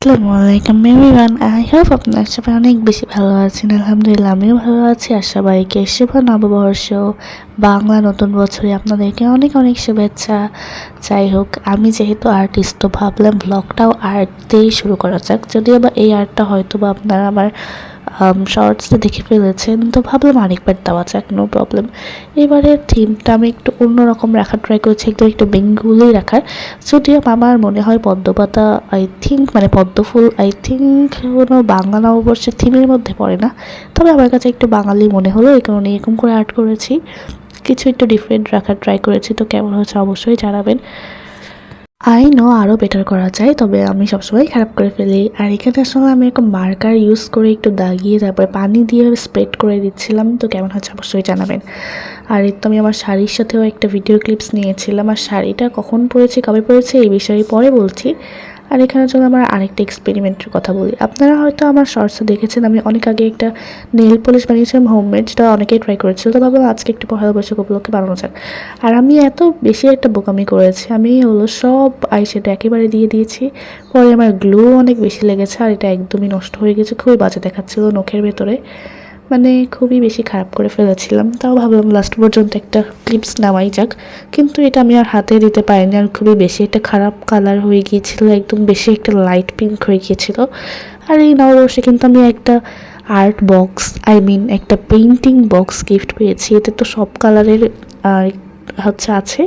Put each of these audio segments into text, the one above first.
আসসালামু আলাইকুম everyone. I hope আপনারা সবাই অনেক বেশি ভালো আছেন। আলহামদুলিল্লাহ আমিও ভালো আছি। আর সবাইকে শুভ নববর্ষ, বাংলা নতুন বছরে আপনাদেরকে অনেক অনেক শুভেচ্ছা। যাই হোক, আমি যেহেতু আর্টিস্ট তো ভাবলাম ব্লগটাও আর্ট দিয়েই শুরু করা যাক। যদিও বা এই আর্টটা হয়তো বা আপনারা আমার শর্টসে দেখে ফেলেছেন, তো ভাবলাম আরেকবার দেওয়া যাক, নো প্রবলেম। এবারের থিমটা আমি একটু অন্যরকম রাখার ট্রাই করছি, একটু বেঙ্গলি রাখার। যদিও আমার মনে হয় পদ্মপাতা আই থিঙ্ক মানে পদ্ম ফুল আই থিঙ্ক কোনো বাংলা নববর্ষের থিমের মধ্যে পড়ে না, তবে আমার কাছে একটু বাঙালি মনে হলো, এই কারণে এরকম করে আর্ট করেছি। কিছু একটু ডিফারেন্ট রাখার ট্রাই করেছি, তো কেমন হচ্ছে অবশ্যই জানাবেন। আই নো আরও বেটার করা যায়, তবে আমি সবসময় খারাপ করে ফেলি। আর এখানে আসলে আমি এরকম মার্কার ইউজ করে একটু দাগিয়ে তারপরে পানি দিয়ে স্প্রেড করে দিচ্ছিলাম, তো কেমন হচ্ছে অবশ্যই জানাবেন। আর এই তো আমি আমার শাড়ির সাথেও একটা ভিডিও ক্লিপস নিয়েছিলাম, আর শাড়িটা কখন পরেছি কবে পরেছি এই বিষয়ে পরে বলছি। আর এখানের জন্য আমার আরেকটা এক্সপেরিমেন্টের কথা বলি। আপনারা হয়তো আমার শর্টসে দেখেছেন আমি অনেক আগে একটা নেল পলিশ বানিয়েছিলাম হোমমেড, যেটা অনেকেই ট্রাই করেছিল, তো ভাবলাম আজকে একটু পহেলা বৈশাখ উপলক্ষে বানানো যাক। আর আমি এত বেশি একটা বোকামি করেছি, আমি হলো সব আইশ্যাডো একেবারে দিয়ে দিয়েছি। পরে আমার গ্লু অনেক বেশি লেগেছে, আর এটা একদমই নষ্ট হয়ে গেছে, খুবই বাজে দেখাচ্ছিল নখের ভেতরে, মানে খুবই বেশি খারাপ করে ফেলেছিলাম। তাও ভাবলাম লাস্ট পর্যন্ত একটা ক্লিপস নেওয়াই যাক, কিন্তু এটা আমি আর হাতে দিতে পারিনি, আর খুবই বেশি একটা খারাপ কালার হয়ে গিয়েছিল, একদম বেশি একটা লাইট পিঙ্ক হয়ে গিয়েছিল। আর এই নববর্ষে কিন্তু আমি একটা আর্ট বক্স একটা পেইন্টিং বক্স গিফট পেয়েছি। এতে তো সব কালারের আছে।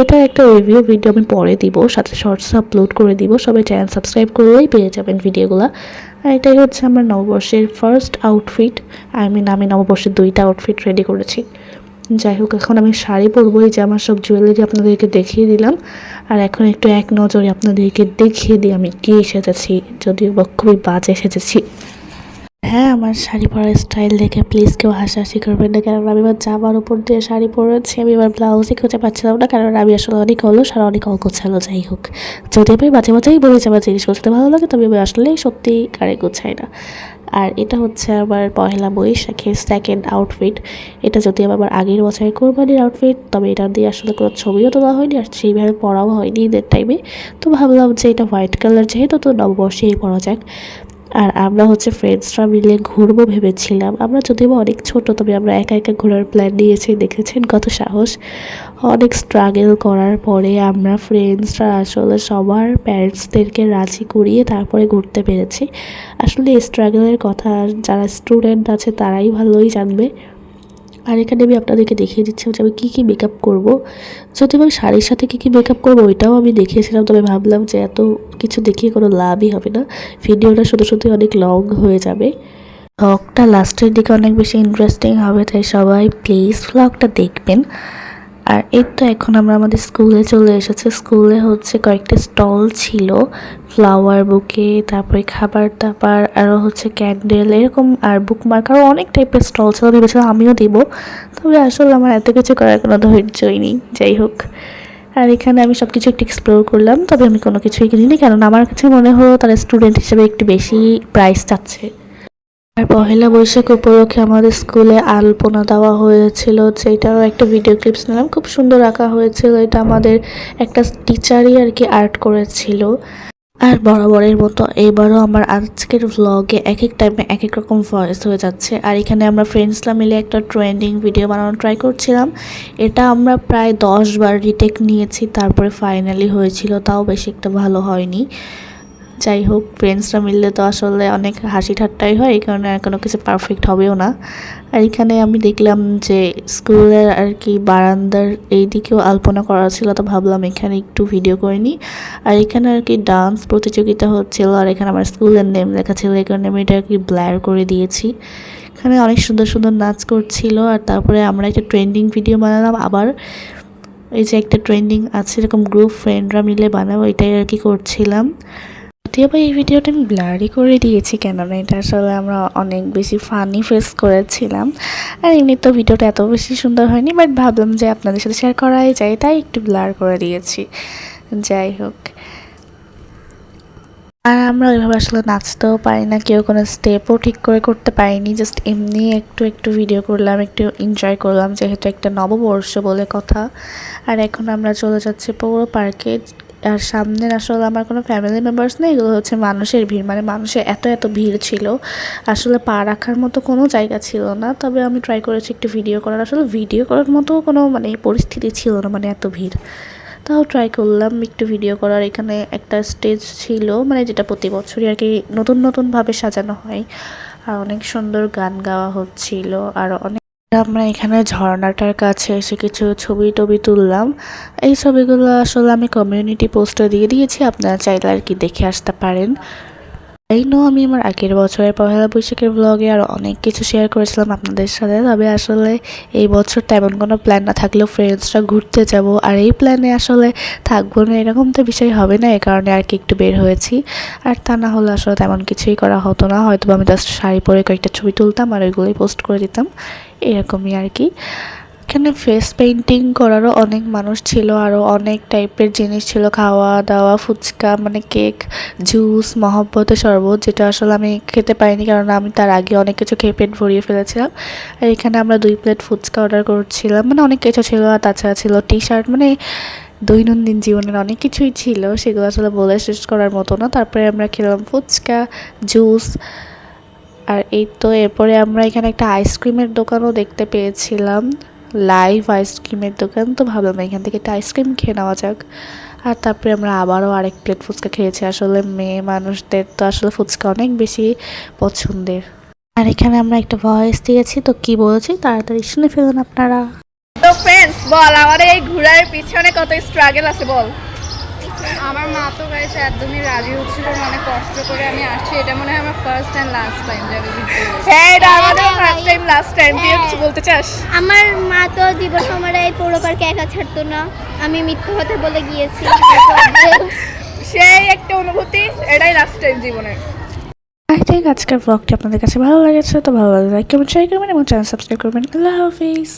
এটা একটা রিভিউ ভিডিও আমি পরে দিব, সাথে শর্টস আপলোড করে দিব, সবাই চ্যানেল সাবস্ক্রাইব করলেই পেয়ে যাবেন ভিডিওগুলো। আর এটাই হচ্ছে আমার নববর্ষের ফার্স্ট আউটফিট। আমি নববর্ষের 2টা আউটফিট রেডি করেছি। যাই হোক, এখন আমি শাড়ি পরবো, এই যে আমার সব জুয়েলারি আপনাদেরকে দেখিয়ে দিলাম। আর এখন একটু এক নজরে আপনাদেরকে দেখিয়ে দিই আমি কী সেজেছি, যদিও বা খুবই বাজে সেজেছি। হ্যাঁ, আমার শাড়ি পরার স্টাইল দেখে প্লিজ কেউ হাসাহাসি করবেন না, কারণ আমি এবার জামার উপর দিয়ে শাড়ি পরেছি, আমি এবার ব্লাউজই খুঁজে পাচ্ছিলাম না, কারণ আমি আসলে অনেক অলস আর অনেক অগোছালো। যাই হোক, যদি আমি মাঝে মাঝেই বলেছি আমার জিনিস গোছাতে ভালো লাগে, তবে আমি আসলেই সত্যিই কারে গোছাই না। আর এটা হচ্ছে আমার পহেলা বৈশাখের সেকেন্ড আউটফিট। এটা যদি আমার আগের বছরের কোরবানির আউটফিট, তবে এটা দিয়ে আসলে কোনো ছবিও তোলা হয়নি আর সেইভাবে পরাও হয়নি ঈদের টাইমে। তো ভাবলাম যে এটা হোয়াইট কালার যেহেতু, তো নববর্ষেই পরা যাক। আর আমরা হচ্ছে ফ্রেন্ডসরা মিলে ঘুরবো ভেবেছিলাম। আমরা যদিও অনেক ছোট, তবে আমরা একা একা ঘোরার প্ল্যান নিয়েছি, দেখেছেন কত সাহস। অনেক স্ট্রাগল করার পরে আমরা ফ্রেন্ডসরা আসলে সবার প্যারেন্টসদেরকে রাজি করিয়ে তারপরে ঘুরতে পেরেছি। আসলে এই স্ট্রাগলের কথা যারা স্টুডেন্ট আছে তারাই ভালোই জানবে। আর এখানে আমি আপনাদেরকে দেখিয়ে দিচ্ছিলাম যে আমি কী কী মেকআপ করবো। যদি আমি শাড়ির সাথে কী কী মেকআপ করবো ওইটাও আমি দেখিয়েছিলাম, তবে ভাবলাম যে এত কিছু দেখিয়ে কোনো লাভই হবে না, ভিডিওটা শুধু শুধু অনেক লং হয়ে যাবে। ব্লগটা লাস্টের দিকে অনেক বেশি ইন্টারেস্টিং হবে, তাই সবাই প্লিজ ব্লগটা দেখবেন। আর এই তো এখন আমরা আমাদের স্কুলে চলে এসেছি। স্কুলে হচ্ছে কয়েকটা স্টল ছিল, ফ্লাওয়ার বুকে, তারপরে খাবার দাবার, আরও হচ্ছে ক্যান্ডেল এরকম, আর বুকমার্ক, আরও অনেক টাইপের স্টল ছিল। ভেবেছিলাম আমিও দিব, তবে আসলে আমার এত কিছু করার কোনো ধৈর্যই নেই। যাই হোক, আর এখানে আমি সব কিছু একটু এক্সপ্লোর করলাম, তবে আমি কোনো কিছুই কিনিনি, কারণ আমার কাছে মনে হলো তারা স্টুডেন্ট হিসেবে একটু বেশি প্রাইস চাচ্ছে। আর পহেলা বৈশাখ উপলক্ষে আমাদের স্কুলে আলপনা দেওয়া হয়েছিল, যেটারও একটা ভিডিও ক্লিপস নিলাম, খুব সুন্দর আঁকা হয়েছিল। এটা আমাদের একটা টিচারই আর কি আর্ট করেছিল। আর বরাবরের মতো এবারও আমার আজকের ভ্লগে এক এক টাইমে এক এক রকম ভয়েস হয়ে যাচ্ছে। আর এখানে আমরা ফ্রেন্ডসরা মিলে একটা ট্রেন্ডিং ভিডিও বানানোর ট্রাই করছিলাম। এটা আমরা প্রায় 10 বার রিটেক নিয়েছি, তারপরে ফাইনালি হয়েছিল, তাও বেশি একটা ভালো হয়নি। যাই হোক, ফ্রেন্ডসরা মিললে তো আসলে অনেক হাসি ঠাট্টাই হয়, এই কারণে আর কোনো কিছু পারফেক্ট হবেও না। আর এখানে আমি দেখলাম যে স্কুলের আর কি বারান্দার এই দিকেও আলপনা করা ছিল, তো ভাবলাম এখানে একটু ভিডিও করে নিই। আর এখানে আর কি ডান্স প্রতিযোগিতা হচ্ছিল, আর এখানে আমার স্কুলের নেম লেখা ছিল, এই কারণে আমি এটা আর কি ব্লার করে দিয়েছি। এখানে অনেক সুন্দর সুন্দর নাচ করছিল। আর তারপরে আমরা একটা ট্রেন্ডিং ভিডিও বানালাম আবার, এই যে একটা ট্রেন্ডিং আছে এরকম গ্রুপ ফ্রেন্ডরা মিলে বানাবো, এটাই আর কি করছিলাম। যদিও বা এই ভিডিওটা আমি ব্লারই করে দিয়েছি, কেননা এটা আসলে আমরা অনেক বেশি ফানি ফেস করেছিলাম। আর এমনি তো ভিডিওটা এত বেশি সুন্দর হয়নি, বাট ভাবলাম যে আপনাদের সাথে শেয়ার করাই যায়, তাই একটু ব্লার করে দিয়েছি। যাই হোক, আর আমরা ওইভাবে আসলে নাচতেও পারি না, কেউ কোনো স্টেপও ঠিক করে করতে পারিনি, জাস্ট এমনি একটু একটু ভিডিও করলাম, একটু এনজয় করলাম, যেহেতু একটা নববর্ষ বলে কথা। আর এখন আমরা চলে যাচ্ছি পৌর পার্কে। আর সামনের আসলে আমার কোনো ফ্যামিলি মেম্বার্স নেই, এগুলো হচ্ছে মানুষের ভিড়, মানে মানুষের এত এত ভিড় ছিল, আসলে পা রাখার মতো কোনো জায়গা ছিল না। তবে আমি ট্রাই করেছি একটু ভিডিও করার, আসলে ভিডিও করার মতো কোনো মানে পরিস্থিতি ছিল না, মানে এত ভিড়। তাও ট্রাই করলাম একটু ভিডিও করার। এখানে একটা স্টেজ ছিল, মানে যেটা প্রতি বছরই আর কি নতুন নতুনভাবে সাজানো হয়, আর অনেক সুন্দর গান গাওয়া হচ্ছিল। আর অনেক আমরা এখানে ঝর্ণাটার কাছে এসে কিছু ছবি টবি তুললাম। এই ছবিগুলো আসলে আমি কমিউনিটি পোস্টে দিয়ে দিয়েছি, আপনারা চাইলে আর কি দেখে আসতে পারেন। আমি আমার আগের বছরের পহেলা বৈশাখের ব্লগে আরও অনেক কিছু শেয়ার করেছিলাম আপনাদের সাথে। তবে আসলে এই বছর তেমন কোনো প্ল্যান না থাকলেও ফ্রেন্ডসরা ঘুরতে যাব, আর এই প্ল্যানে আসলে থাকবো না এরকম তো বিষয় হবে না, এই কারণে আর কি একটু বের হয়েছি। আর তা না হলে আসলে তেমন কিছুই করা হতো না, হয়তো আমি জাস্ট শাড়ি পরে কয়েকটা ছবি তুলতাম আর ওইগুলোই পোস্ট করে দিতাম, এরকমই আর কি। এখানে ফেস পেইন্টিং করারও অনেক মানুষ ছিল, আরও অনেক টাইপের জিনিস ছিল, খাওয়া দাওয়া, ফুচকা, মানে কেক, জুস, মহব্বতের শরবত, যেটা আসলে আমি খেতে পারিনি কারণ আমি তার আগে অনেক কিছু খেয়ে পেট ভরিয়ে ফেলেছিলাম। আর এখানে আমরা 2 প্লেট ফুচকা অর্ডার করছিলাম, মানে অনেক কিছু ছিল। আর তাছাড়া ছিল টি শার্ট, মানে দৈনন্দিন জীবনের অনেক কিছুই ছিল, সেগুলো আসলে বলে শেষ করার মতো না। তারপরে আমরা খেলাম ফুচকা, জুস। আর এই তো এরপরে আমরা এখানে একটা আইসক্রিমের দোকানও দেখতে পেয়েছিলাম, লাইভ আইসক্রিমের দোকান। তো ভাবলাম এখান থেকে একটা আইসক্রিম খেয়ে নেওয়া যাক। আর তারপরে আমরা আবারও আরেক প্লেট ফুচকা খেয়েছি। আসলে মেয়ে মানুষদের তো আসলে ফুচকা অনেক বেশি পছন্দের। আর এখানে আমরা একটা ভয়েস দিয়েছি, তো কি বলেছি তাড়াতাড়ি শুনে ফেলুন আপনারা। তো ফ্রেন্ডস বল, আমাদের এই ঘোরার পিছনে কত স্ট্রাগল আছে বল। আমার মা তো গাইস একদমই রাজি হচ্ছিল না, অনেক কষ্ট করে আমি আসছি। এটা মনে হয় আমার ফার্স্ট অ্যান্ড লাস্ট টাইম যাবে ঘুরতে। হ্যাঁ, এটা আমাদের ফার্স্ট টাইম লাস্ট টাইম। তুই কিছু বলতে চাস? আমার মা তো জীবন আমার এই পৌর পার্কে একা ছাড়তো না, আমি মিথ্যে কথা বলে গিয়েছি। সেই একটা অনুভূতি, এটাই লাস্ট টাইম জীবনের। আই থিঙ্ক আজকের ব্লগটি আপনাদের কাছে ভালো লেগেছে, তো ভালো লাগলে লাইক কমেন্ট শেয়ার করবেন এবং চ্যানেল সাবস্ক্রাইব করবেন। আল্লাহ হাফিজ।